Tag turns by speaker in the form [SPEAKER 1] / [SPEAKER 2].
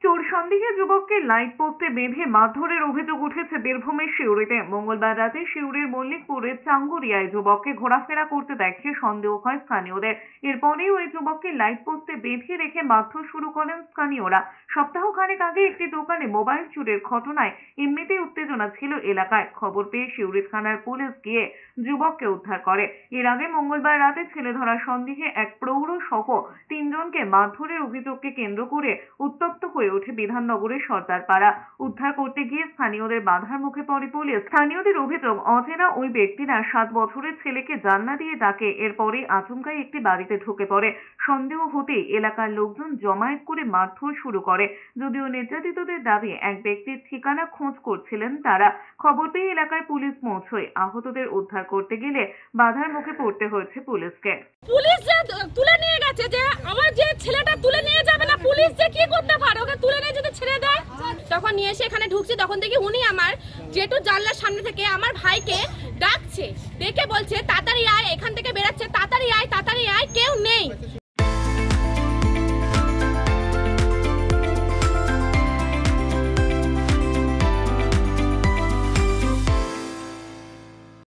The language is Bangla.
[SPEAKER 1] চোর সন্দেহে যুবককে লাইট পোস্টে বেঁধে মারধরের অভিযোগ উঠেছে বীরভূমের সিউড়িতে। মঙ্গলবার রাতে সিউড়ির মল্লিকপুরের চাঙ্গুরিয়ায় যুবককে ঘোরাফেরা করতে দেখে সন্দেহ হয় স্থানীয়দের। এরপরেই ওই যুবককে লাইট পোস্টে বেঁধে রেখে মারধর শুরু করেন স্থানীয়রা। সপ্তাহখানেক আগে একটি দোকানে মোবাইল চুরির ঘটনায় এমনিতেই উত্তেজনা ছিল এলাকায়। খবর পেয়ে সিউড়ি থানার পুলিশ গিয়ে যুবককে উদ্ধার করে। এর আগে মঙ্গলবার রাতে ছেলে ধরা সন্দেহে এক প্রৌঢ় সহ 3 জনকে মারধরের অভিযোগকে কেন্দ্র করে উত্তপ্ত হয়ে ওঠে বিধাননগরের সর্দারপাড়া। উদ্ধার করতে গিয়ে স্থানীয়দের বাধার মুখে পড়ে পুলিশ। স্থানীয়দের অভিযোগ, অচেনা ওই ব্যক্তিরা 7 বছরের ছেলেকে জানলা দিয়ে ডাকে। এরপরে আচমকাই একটি বাড়িতে ঢুকে পড়ে। সন্দেহ হতেই এলাকার লোকজন জমায়েত করে মারধর শুরু করে। যদিও নির্যাতিতদের দাবি এক ব্যক্তির ঠিকানা খোঁজ করছিলেন তারা। খবর পেয়ে এলাকায় পুলিশ পৌঁছয়। আহতদের উদ্ধার করতে গেলে বাধার মুখে পড়তে হয়েছে পুলিশকে।
[SPEAKER 2] পুলিশ যে তুলে নিয়ে গেছে, যে আমার যে ছেলেটা তুলে নিয়ে যাবে না, পুলিশ যে কি করতে পারে, ওকে তুলে নিয়ে যদি ছেড়ে দেয়। তখন নিয়ে এসে এখানে ঢুকছি, তখন দেখি উনি আমার জেঠু জানলার সামনে থেকে আমার ভাইকে ডাকছে, ডেকে বলছে তাড়াতাড়ি আয়, এখান থেকে বেরাচ্ছে, তাড়াতাড়ি আয়,